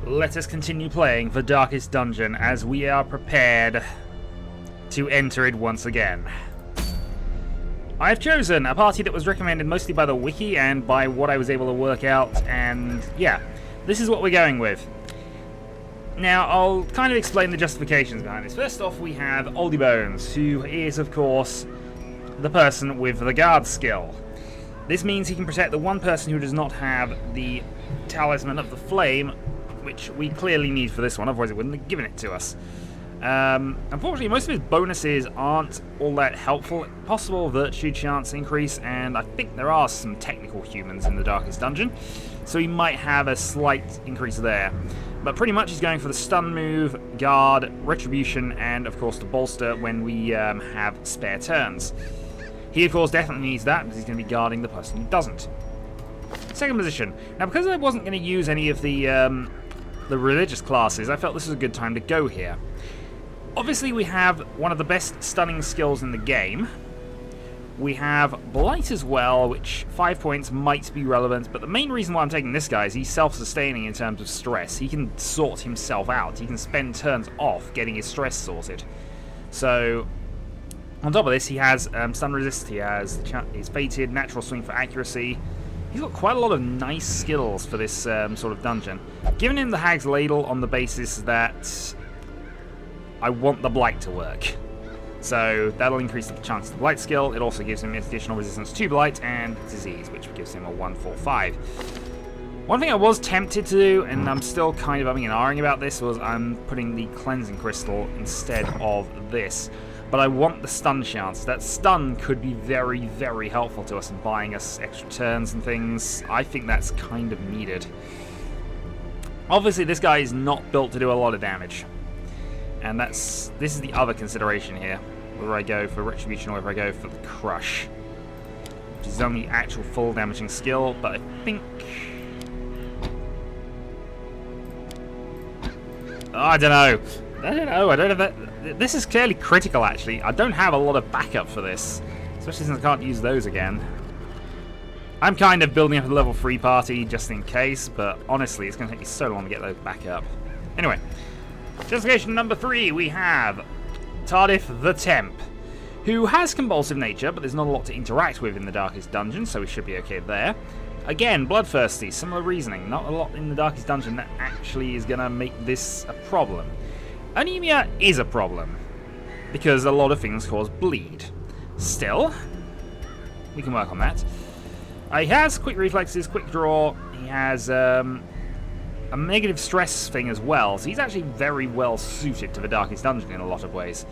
Let us continue playing the Darkest Dungeon as we are prepared to enter it once again. I have chosen a party that was recommended mostly by the wiki and by what I was able to work out, and yeah, this is what we're going with. Now, I'll kind of explain the justifications behind this. First off, we have Oldie Bones, who is, of course, the person with the guard skill. This means he can protect the one person who does not have the Talisman of the Flame, which we clearly need for this one, otherwise it wouldn't have given it to us. Unfortunately, most of his bonuses aren't all that helpful. Possible virtue chance increase, and I think there are some technical humans in the Darkest Dungeon, so he might have a slight increase there. But pretty much he's going for the stun move, guard, retribution, and of course the bolster when we have spare turns. He of course definitely needs that because he's going to be guarding the person who doesn't. Second position. Now, because I wasn't going to use any of the religious classes, I felt this was a good time to go here. Obviously, we have one of the best stunning skills in the game. We have Blight as well, which 5 points might be relevant, but the main reason why I'm taking this guy is he's self-sustaining in terms of stress. He can sort himself out. He can spend turns off getting his stress sorted. So, on top of this, he has stun resist, he has his fated, natural swing for accuracy. He's got quite a lot of nice skills for this sort of dungeon. Giving him the Hag's Ladle on the basis that I want the Blight to work. So that'll increase the chance of the Blight skill. It also gives him additional resistance to Blight and Disease, which gives him a 1/4/5. One thing I was tempted to do, and I'm still kind of umming and ahhing about this, was I'm putting the Cleansing Crystal instead of this. But I want the stun chance. That stun could be very, very helpful to us in buying us extra turns and things. I think that's kind of needed. Obviously, this guy is not built to do a lot of damage. And this is the other consideration here. Whether I go for Retribution or whether I go for the Crush. Which is only actual full damaging skill, but I think... Oh, I don't know. I don't have that. This is clearly critical, actually. I don't have a lot of backup for this, especially since I can't use those again. I'm kind of building up a level 3 party just in case, but honestly, it's going to take me so long to get those back up. Anyway, justification number 3, we have Tardif the Temp, who has convulsive nature, but there's not a lot to interact with in the Darkest Dungeon, so we should be okay there. Again, bloodthirsty, similar reasoning. Not a lot in the Darkest Dungeon that actually is going to make this a problem. Anemia is a problem, because a lot of things cause bleed. Still, we can work on that. He has quick reflexes, quick draw, he has a negative stress thing as well, so he's actually very well suited to the Darkest Dungeon in a lot of ways.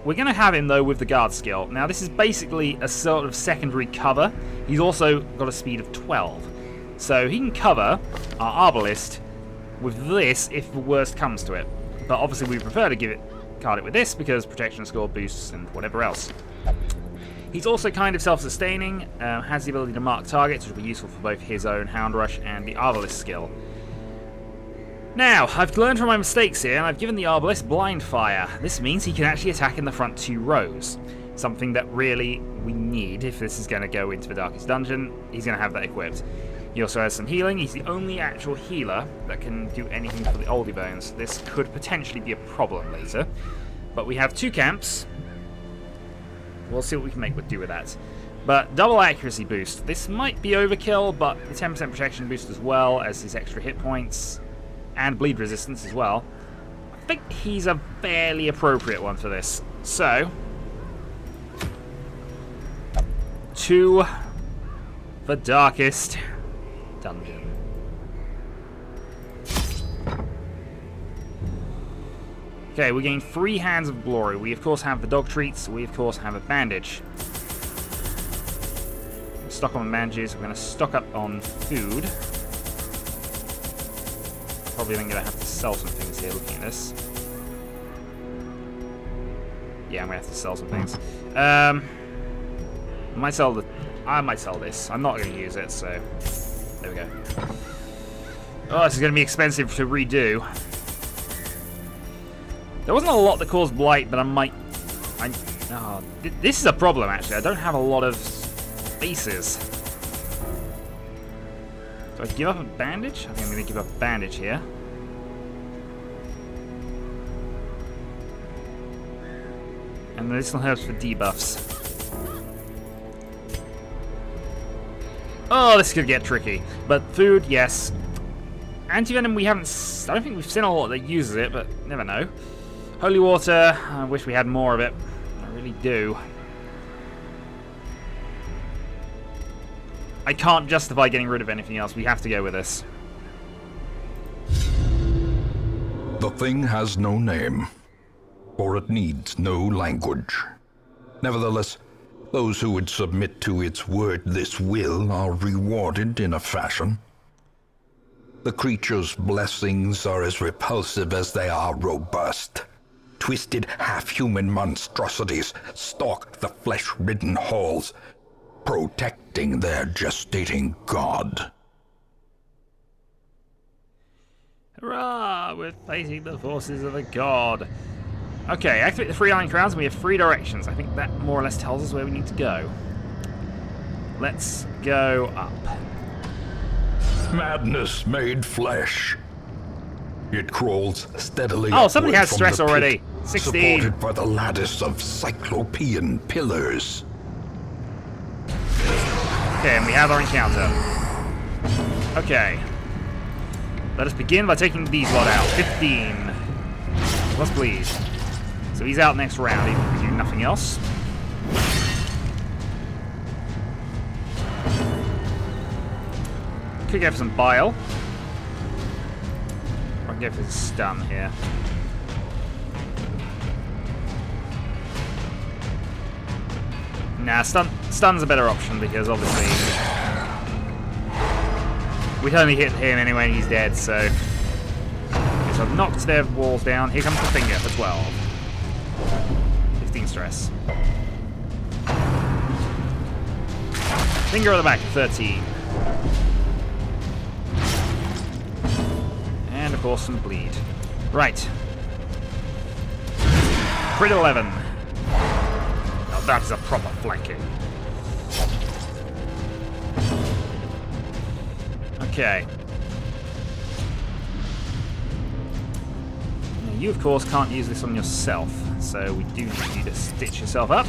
We're going to have him, though, with the guard skill. Now, this is basically a sort of secondary cover. He's also got a speed of 12, so he can cover our Arbalist with this if the worst comes to it. But obviously we prefer to card it with this because protection score boosts and whatever else. He's also kind of self-sustaining, has the ability to mark targets, which will be useful for both his own Hound Rush and the Arbalist skill. Now, I've learned from my mistakes here, and I've given the Arbalist Blind Fire. This means he can actually attack in the front 2 rows. Something that really we need if this is going to go into the Darkest Dungeon. He's going to have that equipped. He also has some healing. He's the only actual healer that can do anything for the Oldie Bones. This could potentially be a problem later. But we have 2 camps. We'll see what we can do with that. But double accuracy boost. This might be overkill, but the 10% protection boost as well as his extra hit points. And bleed resistance as well. I think he's a fairly appropriate one for this. So, to the Darkest Dungeon. Okay, we're getting 3 Hands of Glory. We, of course, have the dog treats. We, of course, have a bandage. Stock on bandages. We're going to stock up on food. Probably then going to have to sell some things here looking at this. Yeah, I'm going to have to sell some things. I might sell this. I'm not going to use it, so... There we go. Oh, this is going to be expensive to redo. There wasn't a lot that caused blight, but this is a problem, actually. I don't have a lot of spaces. Do I give up a bandage? I think I'm going to give up a bandage here. And medicinal herbs for debuffs. Oh, this could get tricky. But food, yes. Antivenom, we haven't... I don't think we've seen a lot that uses it, but never know. Holy water, I wish we had more of it. I really do. I can't justify getting rid of anything else. We have to go with this. The thing has no name, for it needs no language. Nevertheless, those who would submit to its wordless will are rewarded in a fashion. The creature's blessings are as repulsive as they are robust. Twisted, half-human monstrosities stalk the flesh-ridden halls, protecting their gestating god. Hurrah! We're facing the forces of the god. Okay, activate the 3 iron crowns and we have 3 directions. I think that more or less tells us where we need to go. Let's go up. Madness made flesh. It crawls steadily. Oh, somebody has from stress the already. pit, 16. Supported by the lattice of cyclopean pillars. Okay, and we have our encounter. Okay. Let us begin by taking these lot out. 15. Plus bleed. So he's out next round, even if we do nothing else. Could go for some bile. Or I can go for the stun here. Nah, stun's a better option because obviously we'd only hit him anyway and he's dead, so. Okay, so I've knocked their walls down. Here comes the finger for 12. 15 stress. Finger at the back, 13. And of course some bleed. Right. Crit 11. Now that is a proper flanking. Okay. Now you of course can't use this on yourself, so we do need you to stitch yourself up.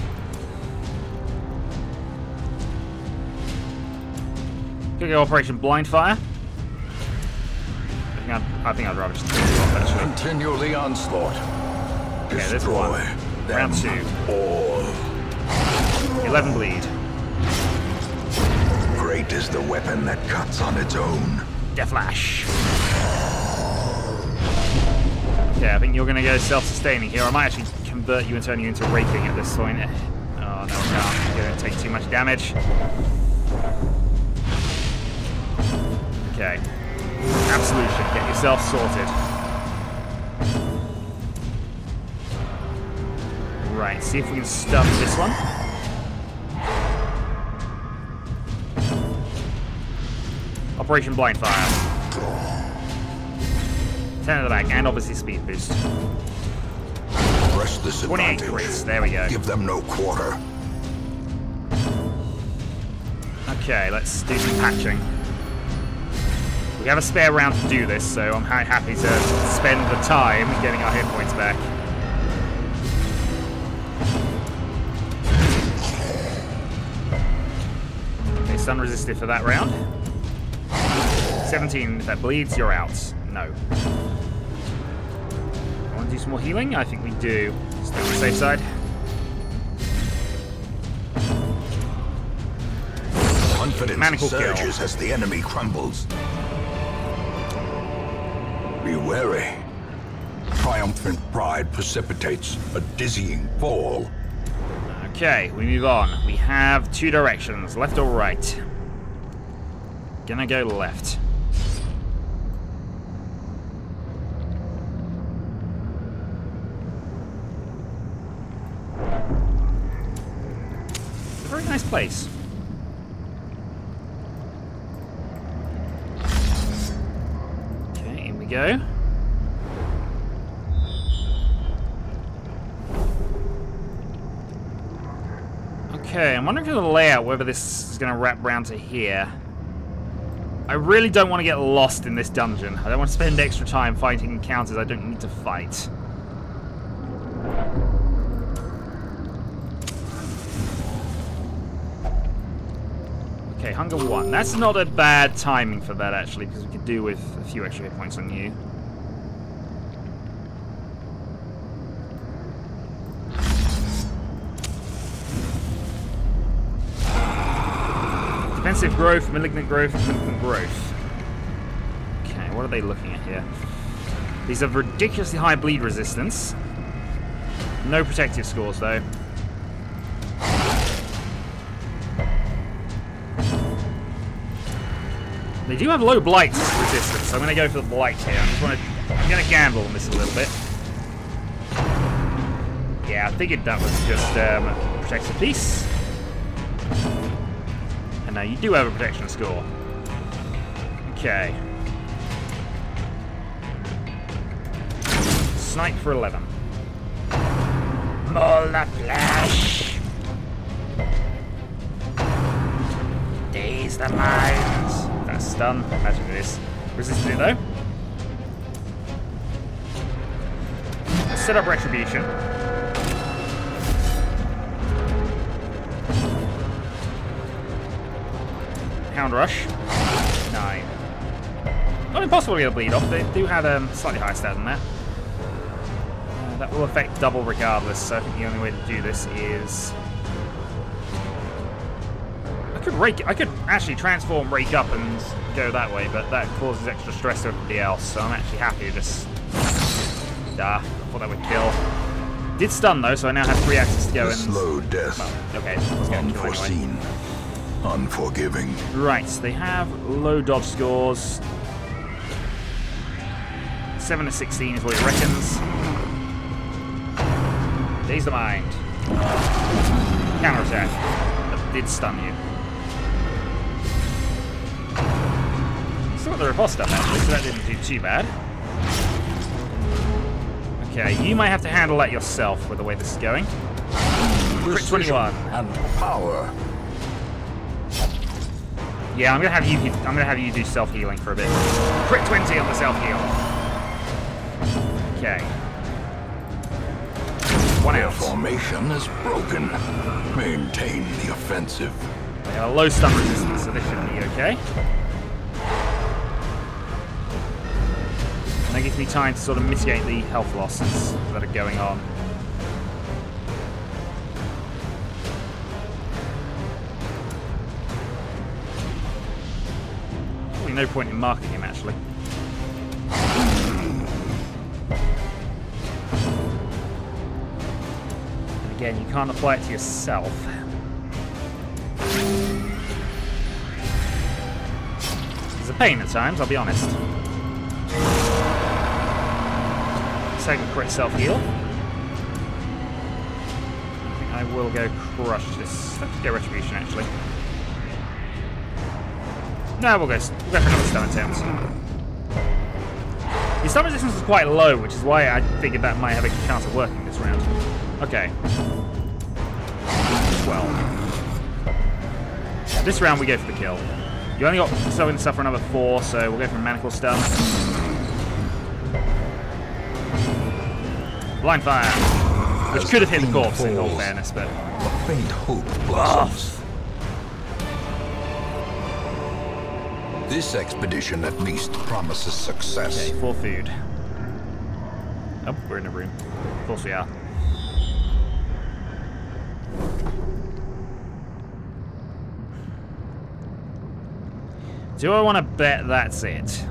Could go Operation Blind Fire. I think I'd rather just take it off, actually. Continue the onslaught. Okay, there's one. Round 2. All. 11 bleed. Great is the weapon that cuts on its own. Deflash. Okay, I think you're going to go self-sustaining here. I might actually convert you and turn you into raking at this point. Oh, no, I can't. You're going to take too much damage. Okay. Absolution. Get yourself sorted. Right, see if we can stun this one. Operation Blind Fire. 10 at the back, and obviously speed boost. Press this 28 crits, there we go. Give them no quarter. Okay, let's do some patching. We have a spare round to do this, so I'm happy to spend the time getting our hit points back. Okay, stun resisted for that round. 17, if that bleeds, you're out. No. Want to do some more healing? I think we do. Stay on the safe side. Confidence surges as the enemy crumbles. Be wary. Triumphant pride precipitates a dizzying fall. Okay, we move on. We have 2 directions, left or right. Gonna go left. It's a very nice place. Okay, here we go. Okay, I'm wondering for the layout whether this is going to wrap round to here. I really don't want to get lost in this dungeon. I don't want to spend extra time fighting encounters I don't need to fight. Okay, hunger 1. That's not a bad timing for that, actually, because we could do with a few extra hit points on you. Defensive growth, malignant growth, malignant growth. Okay, what are they looking at here? These have ridiculously high bleed resistance. No protective scores, though. They do have low blight resistance, so I'm going to go for the blight here. I'm going to gamble on this a little bit. Yeah, I figured that was just protective piece. And now you do have a protection score. Okay. Snipe for 11. Maul the flesh. Daze the lines. That's stun. Imagine it is. Resisted it though. Let's set up retribution. Hound rush. 9. Not impossible to get a bleed off. They do have a slightly higher stat than that. That will affect double regardless, so I think the only way to do this is... I could actually transform, rake up, and go that way, but that causes extra stress to everybody else, so I'm actually happy to just... I thought that would kill. Did stun though, so I now have free access to go and... Slow death. Well, okay, let's go and kill Unforeseen. Anyway. Unforgiving. Right, they have low dodge scores. 7 to 16 is what it reckons. Daze the mind. Counterattack. That did stun you. Still got the riposte up actually, so that didn't do too bad. Okay, you might have to handle that yourself with the way this is going. Crit 21. And power. Yeah, I'm gonna have you do self-healing for a bit. Crit 20 on the self-heal. Okay. 1 Their out. formation is broken. Maintain the offensive. They have a low stun resistance, so this should be okay. And that gives me time to sort of mitigate the health losses that are going on. Probably no point in marking him, actually. And again, you can't apply it to yourself. It's a pain at times, I'll be honest. Second crit self-heal. I think I will go crush this. Let's go retribution, actually. No, we'll go for another stun attempt. The stun resistance is quite low, which is why I figured that might have a chance of working this round. Okay. 12. This round we go for the kill. You only got something to suffer another 4, so we'll go for a manacle stun. Blind fire, which could have hit the corpse in all fairness, but... A faint hope blossoms. This expedition at least promises success. Okay, 4 food. Oh, we're in a room. Of course we are. Do I want to bet that's it?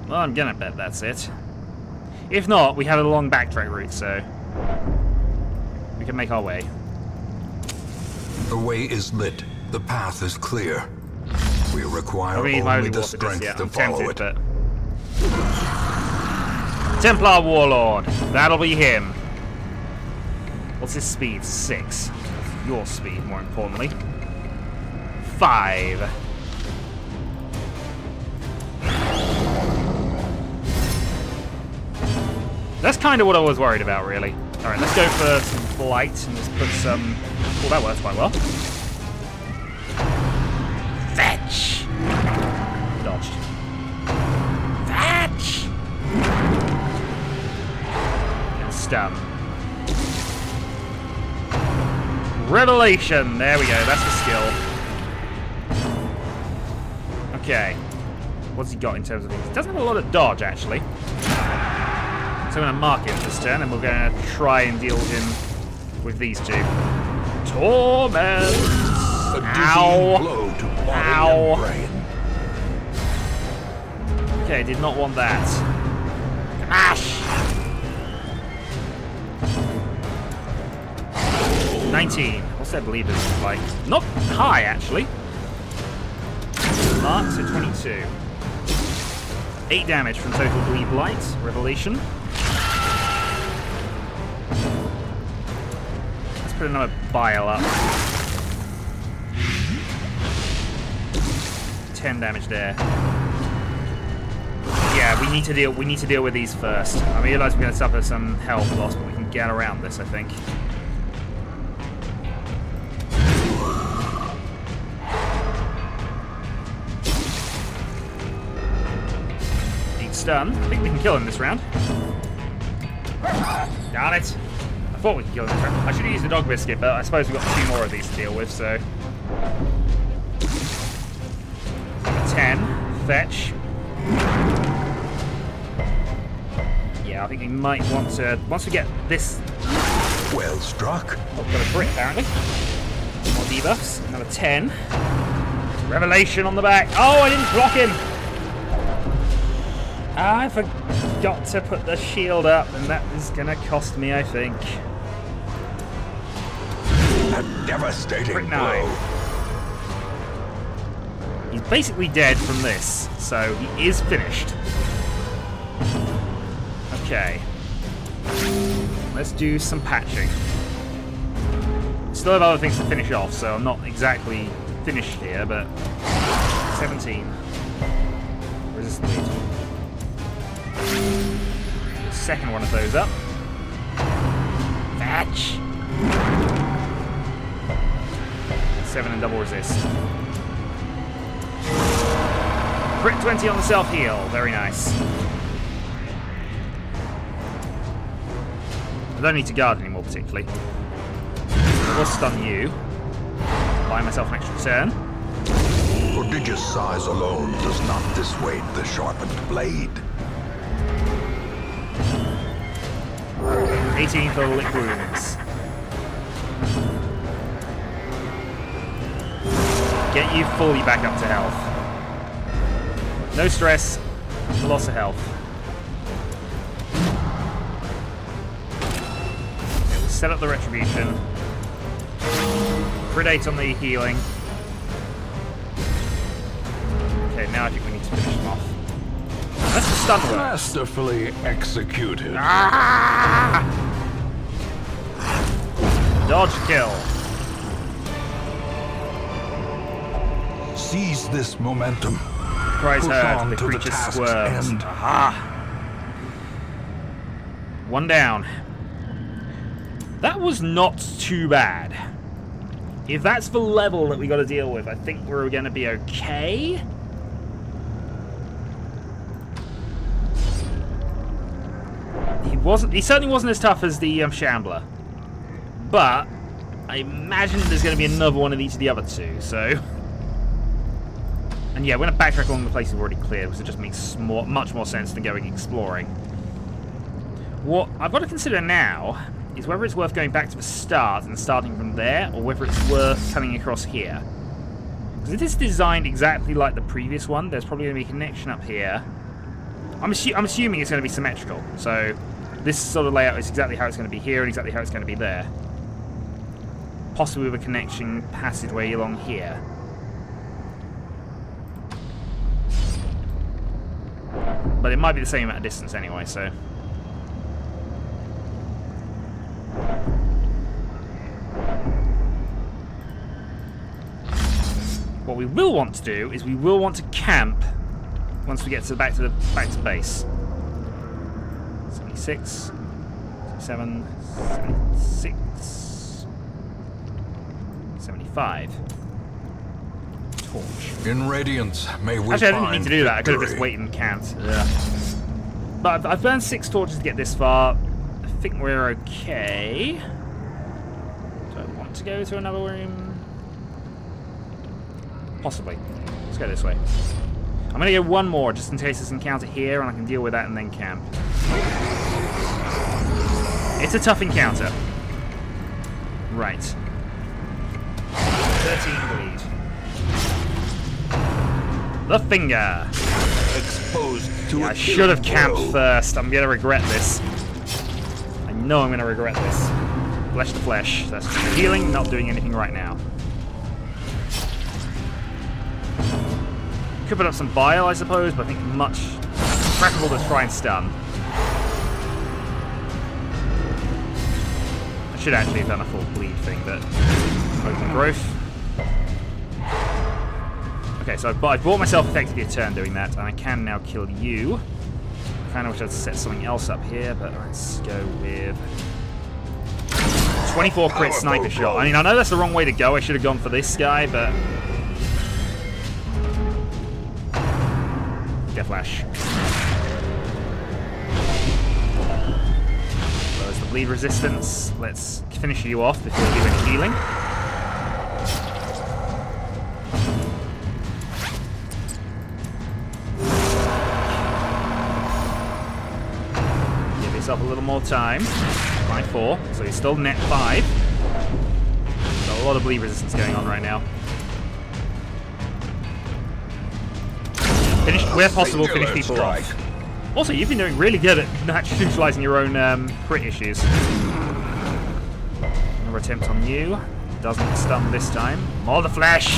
Well, I'm gonna bet that's it. If not, we have a long backtrack route, so we can make our way. The way is lit. The path is clear. We require only only the strength to follow it. But... Templar Warlord. That'll be him. What's his speed? 6. Your speed, more importantly. 5. That's kind of what I was worried about, really. Alright, let's go for some blight and just put some... Oh, that works quite well. Fetch! Dodged. Fetch! And stun. Revelation. There we go. That's the skill. Okay. What's he got in terms of things? He doesn't have a lot of dodge, actually. So I'm going to mark it this turn, and we're going to try and deal with him with these two. Torment! Ow! Blow to body Ow! and brain. Okay, did not want that. Smash! 19. What's their bleeders like? Not high, actually. Mark, so 22. 8 damage from total bleed blight. Revelation. Let's put another bile up. 10 damage there. Yeah, we need to deal with these first. I realize we're going to suffer some health loss, but we can get around this, I think. Stun. I think we can kill him this round. Darn it. I thought we could kill him this round. I should have used the dog biscuit, but I suppose we've got 2 more of these to deal with, so. 10. Fetch. Yeah, I think we might want to, once we get this. Well struck. Oh, got a crit apparently. More debuffs. Another 10. Revelation on the back. Oh, I didn't block him. I forgot to put the shield up, and that is going to cost me, I think. A devastating Crit blow. 9. He's basically dead from this, so he is finished. Okay. Let's do some patching. Still have other things to finish off, so I'm not exactly finished here, but 17. Resist bleed. Second one of those up. Fetch. 7 and double resist. Crit 20 on the self-heal. Very nice. I don't need to guard anymore particularly. I will stun you. Buy myself an extra turn. Prodigious size alone does not dissuade the sharpened blade. 18 for lick wounds. Get you fully back up to health. No stress, loss of health. Okay, we'll set up the retribution. Predate on the healing. Okay, now I think we need to finish them off. That's the stun work. Masterfully executed. Ah! Dodge kill. Seize this momentum. Cries Push heard, on the to creature task's squirms. end. Aha! One down. That was not too bad. If that's the level that we got to deal with, I think we're going to be okay. He certainly wasn't as tough as the Shambler. But I imagine there's going to be another one of each of the other two, so. And yeah, we're going to backtrack along the places we've already cleared, because it just makes much more sense than going exploring. What I've got to consider now is whether it's worth going back to the start and starting from there, or whether it's worth coming across here. Because if it's designed exactly like the previous one, there's probably going to be a connection up here. I'm assuming it's going to be symmetrical, so this sort of layout is exactly how it's going to be here and exactly how it's going to be there. Possibly with a connection passageway along here. But it might be the same amount of distance anyway, so. What we will want to do is we will want to camp once we get to back to base. 76, 77, 76, 75. Torch. In Radiance, may we Actually, I didn't find need to do that. I could have just victory. waited and camped. Yeah. But I've burned 6 torches to get this far. I think we're okay. Do I want want to go to another room? Possibly. Let's go this way. I'm going to go one more, just in case there's an encounter here, and I can deal with that and then camp. It's a tough encounter. Right. 13 bleed. The finger! Exposed to I should have camped first. I'm going to regret this. I know I'm going to regret this. Flesh to flesh. That's just healing, not doing anything right now. Could put up some bile, I suppose, but I think much preferable to try and stun. I should actually have done a full bleed thing, but open growth. Okay, so I bought myself effectively a turn doing that, and I can now kill you. I kind of wish I'd set something else up here, but let's go with 24 crit sniper shot. I mean, I know that's the wrong way to go. I should have gone for this guy, but Death Flash. Lowers the bleed resistance. Let's finish you off before we do any healing. Give yourself a little more time. By 4, so he's still net 5. Got a lot of bleed resistance going on right now. Finish, where possible, finish people off. Also, you've been doing really good at not neutralizing your own crit issues. Another attempt on you. Doesn't stun this time. More the flesh!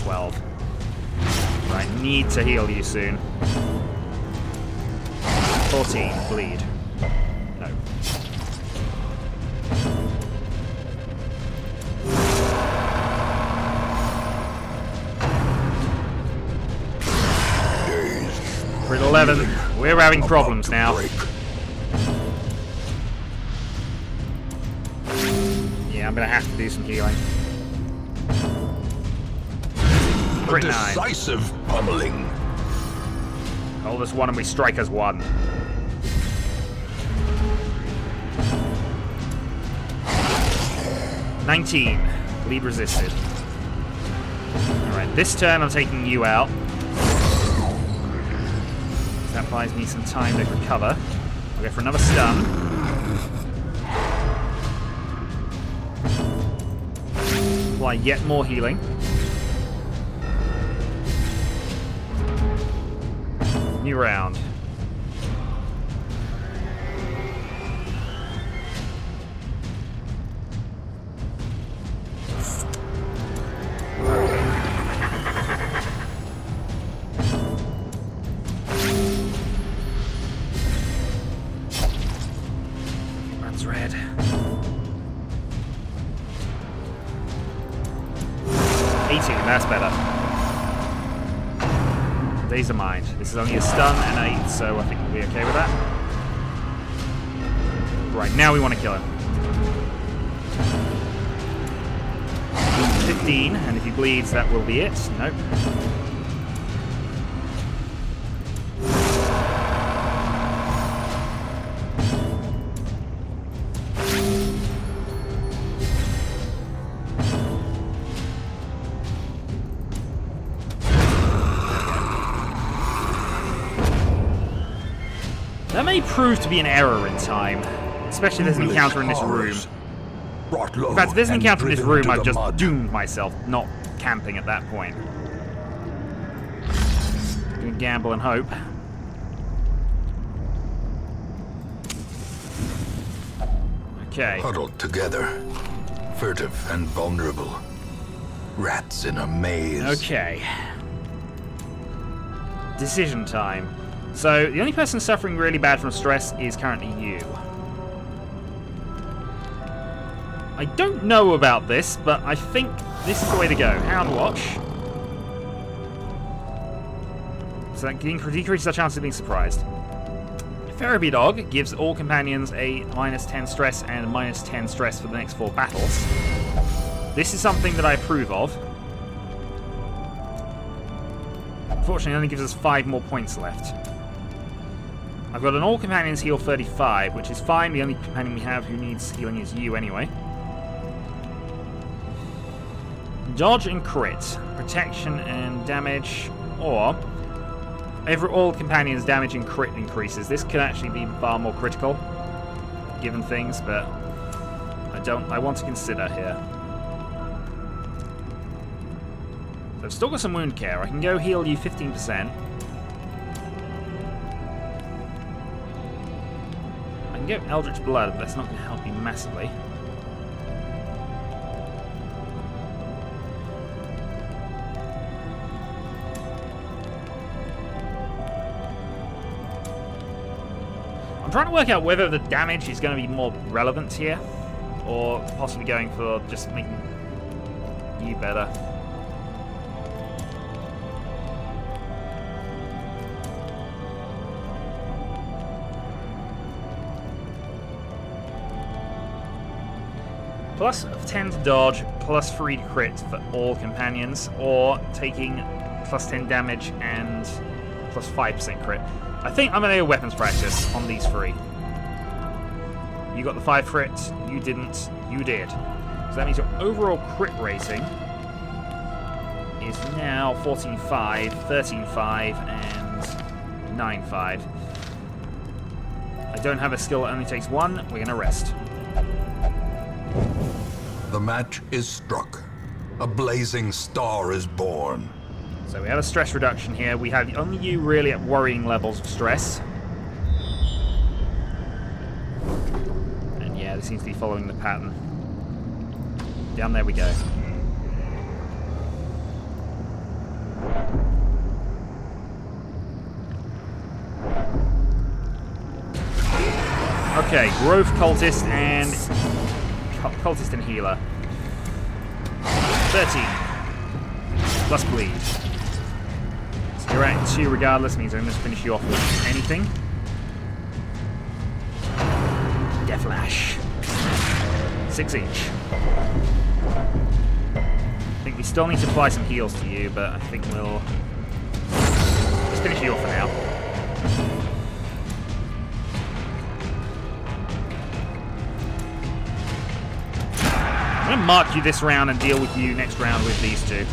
12. Right, need to heal you soon. 14, bleed. No. We're at 11. We're having problems now. Yeah, I'm gonna have to do some healing. Crit 9. Decisive pummeling. Hold us 1 and we strike as 1. $19. Bleed resisted. Alright, this turn I'm taking you out. That buys me some time to recover. I'll go for another stun. Apply yet more healing. New round. Red. 18, that's better. Days of Mind. This is only a stun and 8, so I think we'll be okay with that. Right, now we want to kill him. 15, and if he bleeds, that will be it. Nope. That may prove to be an error in time, especially if there's an encounter in this room. In fact, if there's an encounter in this room, I've just doomed myself not camping at that point. Gonna gamble and hope. Okay. Huddled together, furtive and vulnerable. Rats in a maze. Okay. Decision time. So, the only person suffering really bad from stress is currently you. I don't know about this, but I think this is the way to go. Hound Watch. So that decreases our chance of being surprised. Therapy Dog gives all companions a -10 stress and -10 stress for the next 4 battles. This is something that I approve of. Unfortunately, it only gives us 5 more points left. I've got an all companions heal 35, which is fine. The only companion we have who needs healing is you anyway. Dodge and crit, protection and damage, or all companions' damage and crit increases. This could actually be far more critical, given things, but I want to consider here. So I've still got some wound care. I can go heal you 15%. I can get Eldritch Blood, but that's not going to help you massively. I'm trying to work out whether the damage is going to be more relevant here, or possibly going for just making you better. Plus 10 to dodge, plus 3 to crit for all companions, or taking plus 10 damage and plus 5% crit. I think I'm going to do weapons practice on these three. You got the 5 crit, you didn't, you did. So that means your overall crit rating is now 14.5, 13.5, and 9.5. I don't have a skill that only takes 1, we're going to rest. The match is struck. A blazing star is born. So we have a stress reduction here. We have only you really at worrying levels of stress. And yeah, this seems to be following the pattern. Down there we go. Okay, Growth Cultist and Cultist and Healer. 13. Plus Bleed. So you're at 2 regardless, means I'm going to finish you off with anything. Death Lash. 6 each. I think we still need to apply some heals to you, but I think we'll just finish you off for now. I'm going to mark you this round and deal with you next round with these two.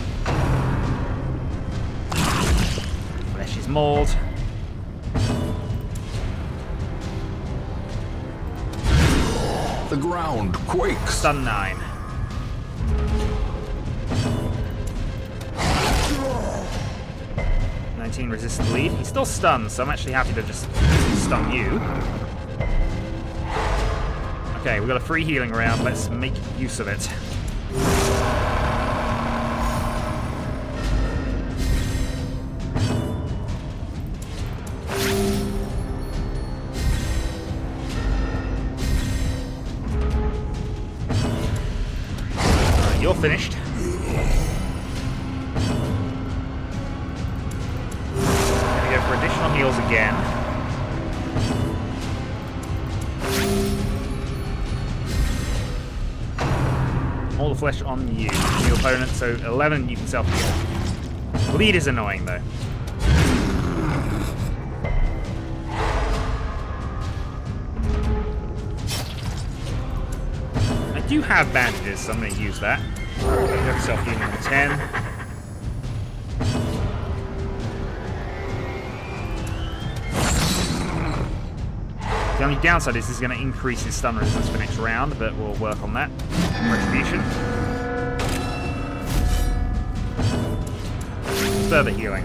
Flesh is mauled. The ground quakes. Stun 9. Resist bleed. He's still stunned, so I'm actually happy to just stun you. Okay, we've got a free healing round. Let's make use of it. Right, you're finished. Additional heals again. All the flesh on you, your opponent, so 11 you can self-heal. Bleed is annoying though. I do have bandages, so I'm going to use that. Self-healing on 10. The only downside is this is going to increase his stun resistance for next round, but we'll work on that. Retribution. Further healing.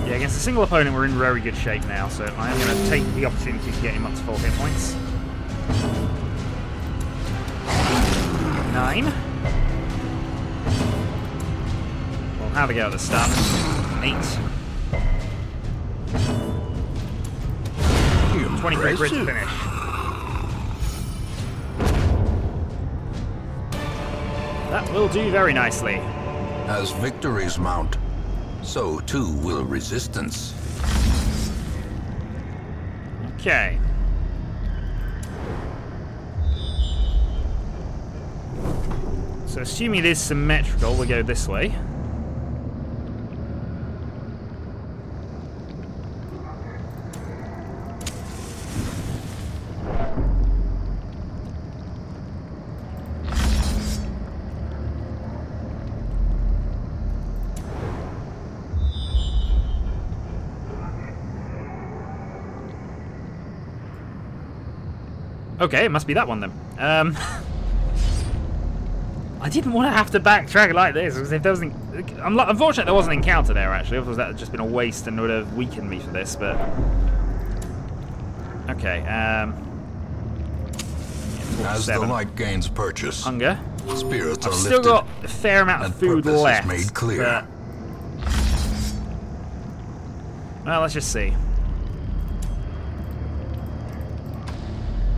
Yeah, against a single opponent we're in very good shape now, so I am going to take the opportunity to get him up to full hit points. 9. We'll have a go at the stun. 8. 23 crit to finish. That will do very nicely. As victories mount, so too will resistance. Okay. So assuming it is symmetrical, we'll go this way. Okay, it must be that one then. I didn't want to have to backtrack like this, because if there was unfortunately there wasn't an encounter there actually, otherwise that would have just been a waste and would have weakened me for this, but... Okay, As the light gains purchase, hunger. Spirits I've are still lifted, got a fair amount of and food purpose left. is made clear. Well, let's just see.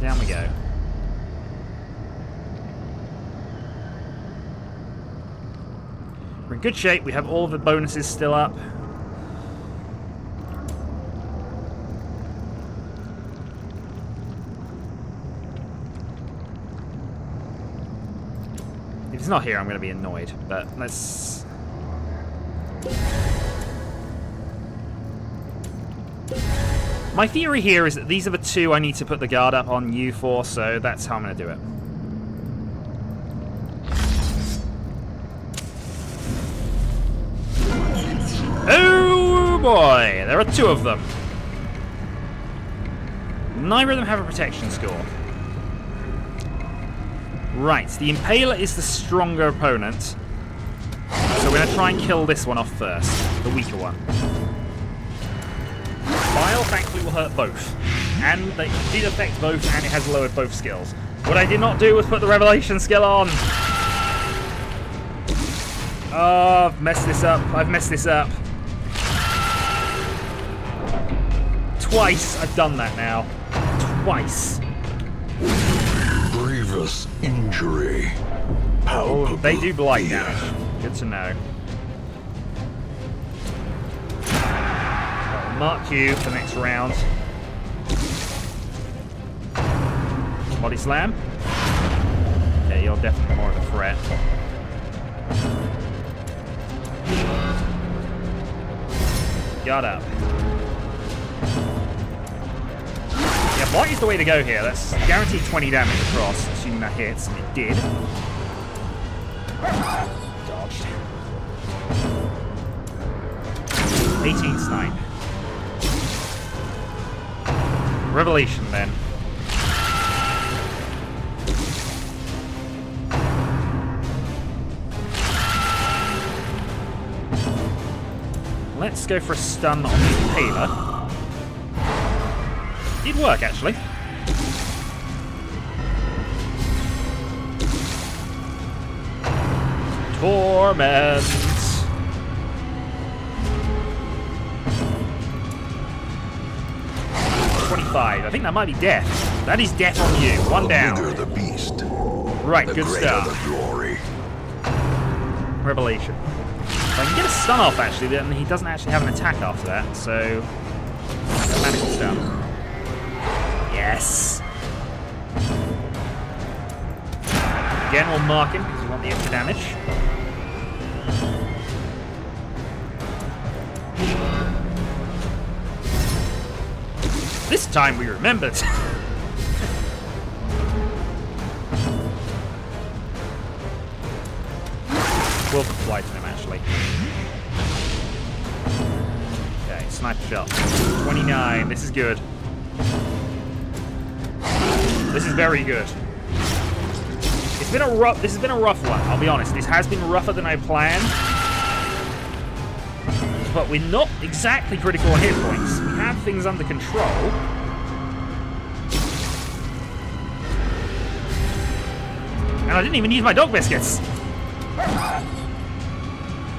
Down we go. We're in good shape. We have all the bonuses still up. If it's not here, I'm going to be annoyed. But let's... My theory here is that these are the two I need to put the guard up on you for, so that's how I'm going to do it. Oh boy, there are two of them. Neither of them have a protection score. Right, the Impaler is the stronger opponent, so we're going to try and kill this one off first, the weaker one. Bile, thankfully, will hurt both. And they did affect both, and it has lowered both skills. What I did not do was put the Revelation skill on. Oh, I've messed this up. I've messed this up. Twice I've done that now. Twice. Grievous injury. Oh, they do blight damage. Good to know. Mark you for next round. Body slam. Okay, you're definitely more of a threat. Guard up. Yeah, blight is the way to go here. That's guaranteed 20 damage across, assuming that hits, and it did. Dodged. 18 snipe. Revelation, then. Let's go for a stun on the Impaler. Did work, actually. Torment. 25. I think that might be death. That is death on you. One down. The bigger the beast, Right, the good greater stuff. the glory. Revelation. If I can get a stun off, actually, then he doesn't actually have an attack after that, so... Magical stun. Yes! Again, we'll mark him, because we want the extra damage. This time we remembered! We'll fly to him, actually. Okay, sniper shot. 29. This is good. This is very good. It's been a rough. This has been a rough one. I'll be honest. This has been rougher than I planned. But we're not exactly critical on hit points. We have things under control. And I didn't even use my dog biscuits.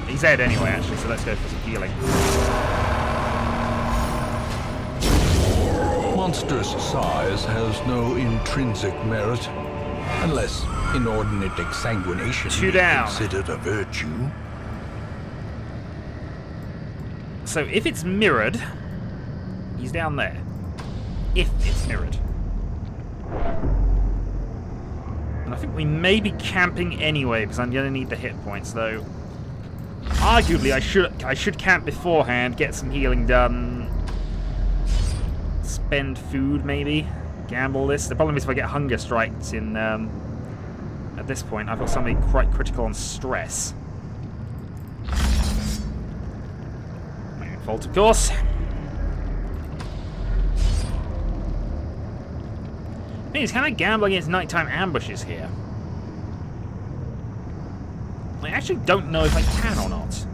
He's dead anyway, actually, so let's go for some healing. Monstrous size has no intrinsic merit, unless inordinate exsanguination Two be down. considered a virtue. So if it's mirrored, he's down there. If it's mirrored. And I think we may be camping anyway, because I'm going to need the hit points, though. Arguably, I should camp beforehand, get some healing done. Spend food, maybe. Gamble this. The problem is if I get hunger strikes in... at this point, I've got something quite critical on stress. Fault, of course. Please, can I gamble against nighttime ambushes here? I actually don't know if I can or not.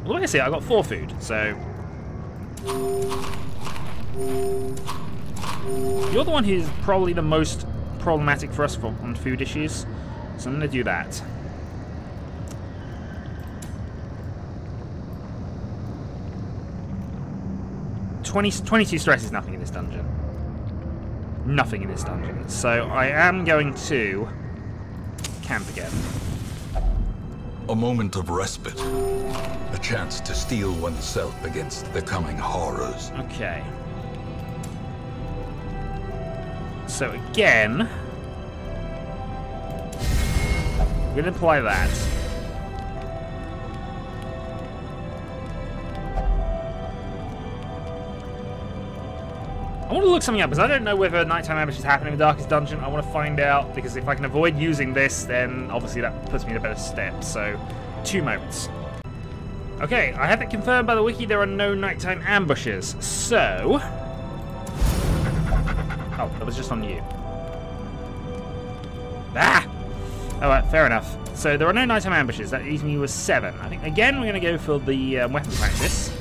Well, like I say, I got 4 food, so... You're the one who's probably the most problematic for us on food issues, so I'm going to do that. $22 stress is nothing in this dungeon. Nothing in this dungeon. So I am going to camp again. A moment of respite. A chance to steel oneself against the coming horrors. Okay. So again, we're going to apply that. I want to look something up, because I don't know whether nighttime ambush is happening in the Darkest Dungeon. I want to find out, because if I can avoid using this, then obviously that puts me in a better step. So, 2 moments. Okay, I have it confirmed by the wiki there are no nighttime ambushes. So... Oh, that was just on you. Ah! Alright, fair enough. So there are no nighttime ambushes. That leaves me with 7. I think, again, we're going to go for the weapon practice.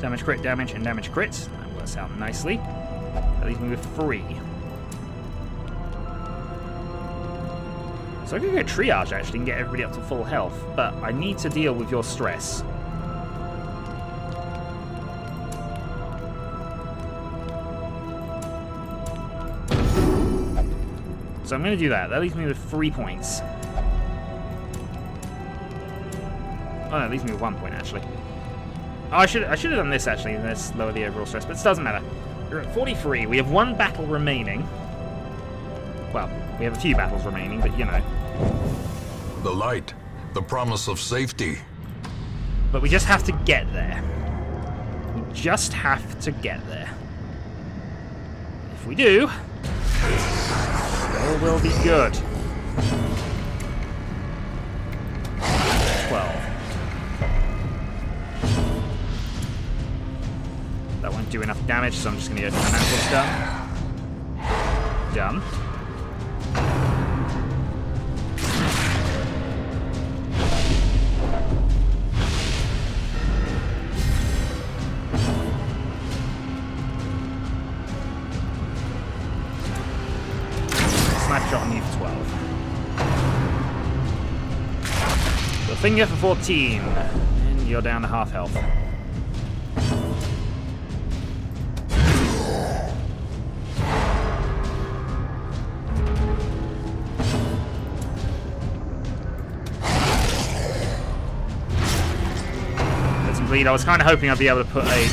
Damage crit, damage, and damage crit. That works out nicely. That leaves me with 3. So I could go triage, actually, and get everybody up to full health. But I need to deal with your stress. So I'm going to do that. That leaves me with 3 points. Oh, no, it leaves me with 1 point, actually. Oh, I should have done this, actually, and this lower the overall stress, but it doesn't matter. We're at 43. We have 1 battle remaining. Well, we have a few battles remaining, but, you know. The light. The promise of safety. But we just have to get there. We just have to get there. If we do... all will be good. 12. That won't do enough damage, so I'm just going to go to the done. Sniper shot on you for 12. The finger for 14. And you're down to half health. Let's bleed. I was kind of hoping I'd be able to put a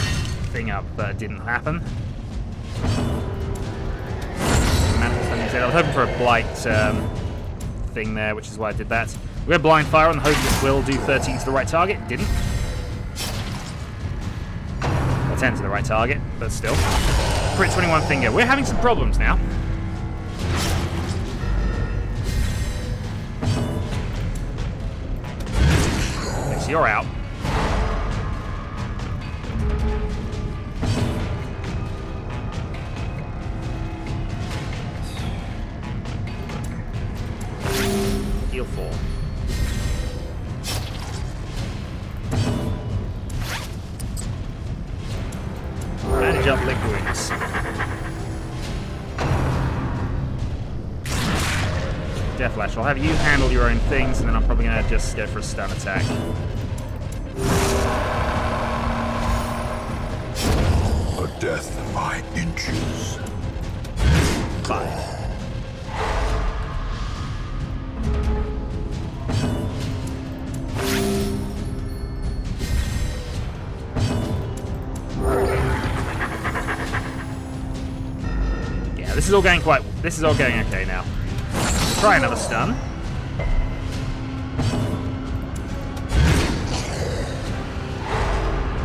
thing up, but it didn't happen. I was hoping for a blight thing there, which is why I did that. We had blind fire on the hope this will do 13 to the right target. It didn't. Or 10 to the right target, but still. Crit 21 finger. We're having some problems now. Okay, so you're out. Heal 4. Bandage up lick wounds. Death Lash. I'll have you handle your own things, and then I'm probably going to just go for a stun attack. A death by inches. 5. This is all going okay now. Try another stun.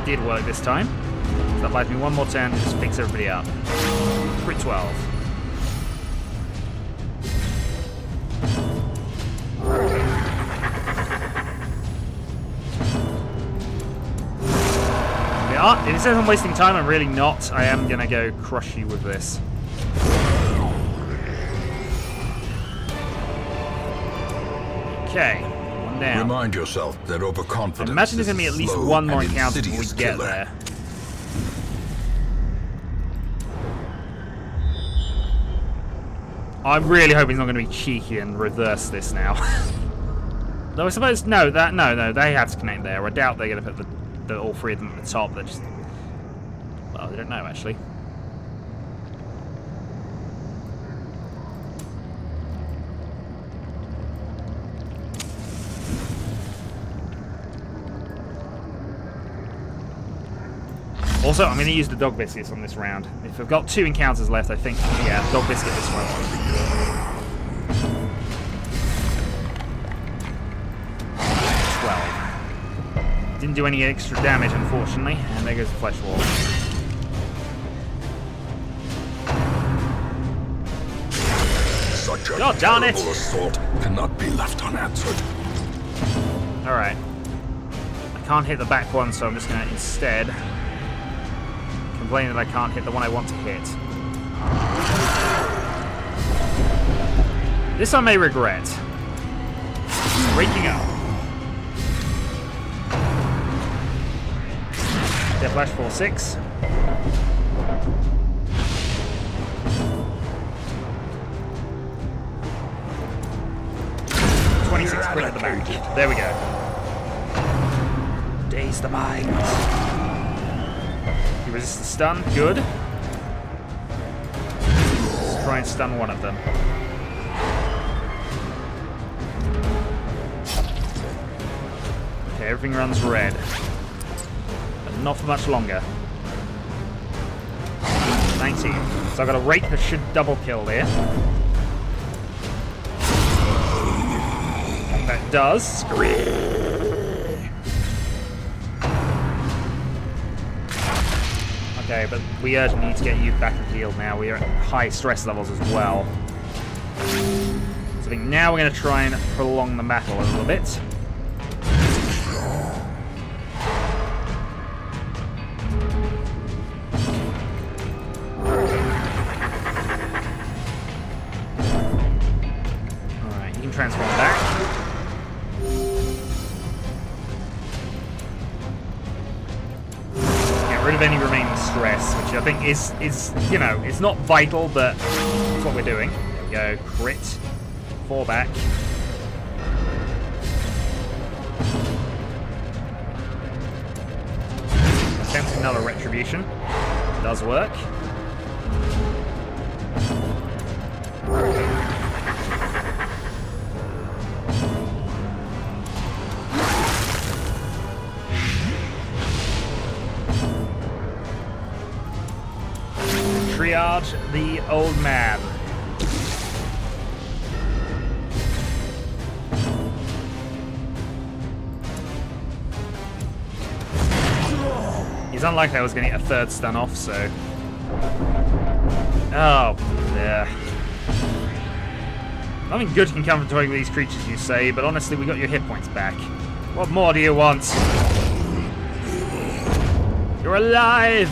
Did work this time. So that buys me 1 more turn to just fix everybody up. Crit 12. are. If it says I'm wasting time, I'm really not. I am going to go crush you with this. Okay, one down. Remind yourself that overconfidence. Imagine there's going to be at least one more encounter before we get there. I'm really hoping he's not going to be cheeky and reverse this now. Though I suppose no, they have to connect there. I doubt they're going to put all three of them at the top. They're just, well, they don't know actually. Also, I'm going to use the dog biscuits on this round. If I've got 2 encounters left, I think, yeah, dog biscuit this one. 12. Didn't do any extra damage, unfortunately, and there goes the flesh wall. Such a God darn it! terrible assault cannot be left unanswered. Alright. I can't hit the back one, so I'm just going to instead complain that I can't hit the one I want to hit. This I may regret. Waking up. Death Flash 4-6. Crit at the back. There we go. Daze the mind. He resists the stun. Good. Let's try and stun one of them. Okay, everything runs red. But not for much longer. 19. So I've got a rate that should double kill there. That does. Okay, but we urgently need to get you back and healed now. We are at high stress levels as well. So I think now we're going to try and prolong the battle a little bit. Alright, you can transform back. Rid of any remaining stress, which I think is you know, it's not vital, but it's what we're doing. There we go, crit, 4 back. Attempt another retribution. Does work. Triage the old man. He's unlikely I was going to get a 3rd stun off, so... Oh, yeah. Nothing good can come from toying with these creatures, you say, but honestly, we got your hit points back. What more do you want? You're alive!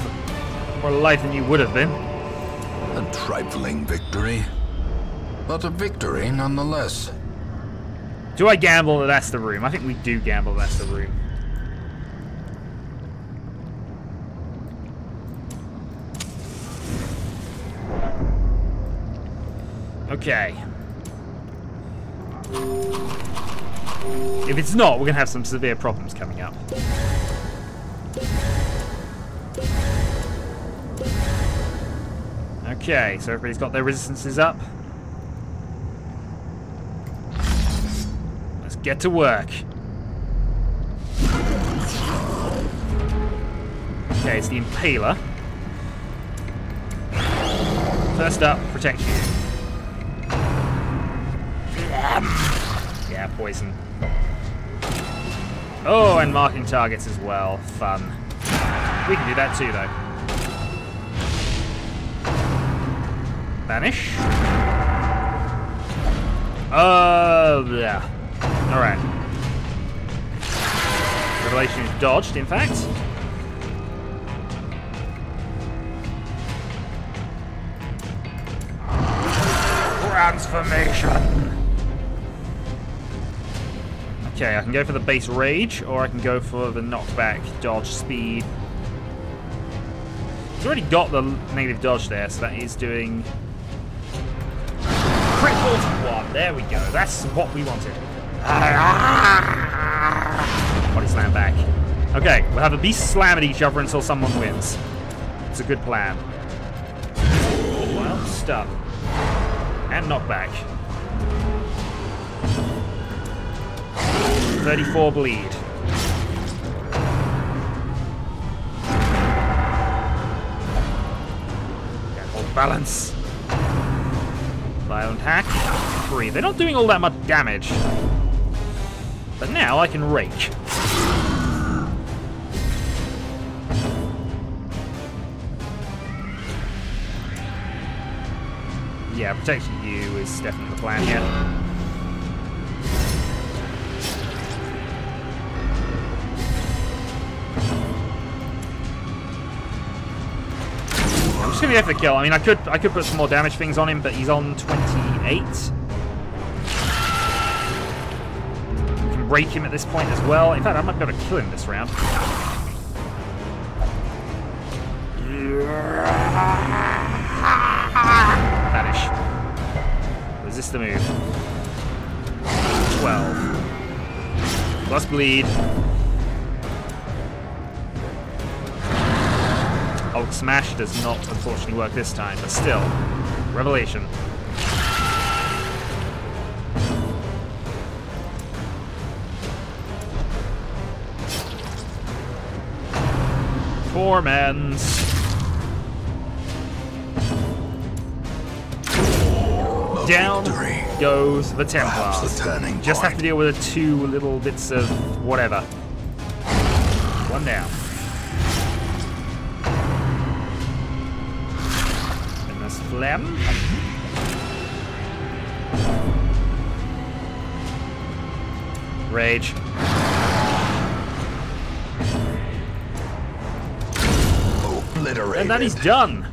More alive than you would have been. A trifling victory, but a victory nonetheless. Do I gamble that that's the room? I think we do gamble that's the room. Okay. If it's not, we're going to have some severe problems coming up. Okay, so everybody's got their resistances up. Let's get to work. Okay, it's the Impaler. First up, protect you. Yeah, poison. Oh, and marking targets as well. Fun. We can do that too, though. Vanish. Yeah. Alright. Revelation is dodged, in fact. transformation. Okay, I can go for the base rage, or I can go for the knockback, dodge, speed. It's already got the negative dodge there, so that is doing critical to 1. There we go. That's what we wanted. Body slam back. Okay, we'll have the beasts slam at each other until someone wins. It's a good plan. Well, stun. And knockback. 34 bleed. Okay, hold balance. Violent hack. 3. They're not doing all that much damage. But now I can rake. Yeah, protecting you is definitely the plan here. I'm just gonna go for the kill. I mean, I could put some more damage things on him, but he's on 28. We can break him at this point as well. In fact, I might be able to kill him this round. Vanish. Resist the move. 12. Plus bleed. Hulk Smash does not, unfortunately, work this time, but still. Revelation. Torments. Down goes the Templars. Just have to deal with the 2 little bits of whatever. 1 down. And that's Phlegm. Rage. Obliterated. And that is done.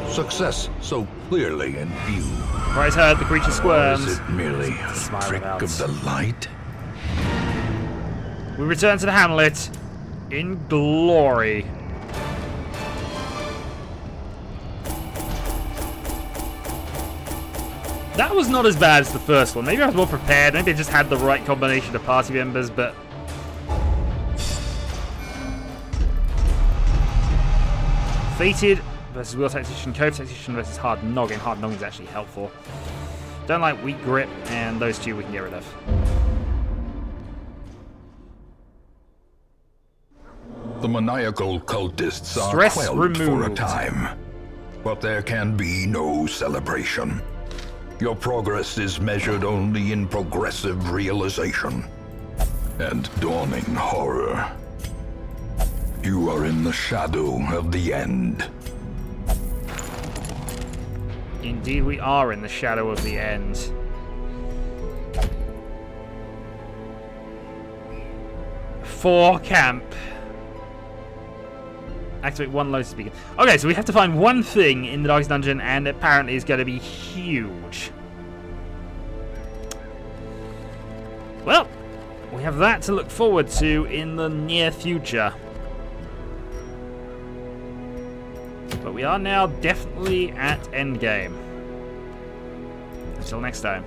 Success so clearly in view. Price heard, the creature squirms. Or is it merely a trick of the light? We return to the hamlet in glory. That was not as bad as the first one. Maybe I was more prepared. Maybe I just had the right combination of party members, but... Fated versus Wheel Tactician, Cove Tactician versus Hard Noggin. Hard Noggin is actually helpful. Don't like Weak Grip, and those 2 we can get rid of. The maniacal cultists are Stress quelled removed. for a time, but there can be no celebration. Your progress is measured only in progressive realization and dawning horror. You are in the shadow of the end. Indeed, we are in the shadow of the end. For camp. Activate 1 lotus beacon. Okay, so we have to find 1 thing in the Darkest Dungeon, and apparently it's going to be huge. Well, we have that to look forward to in the near future. But we are now definitely at endgame. Until next time.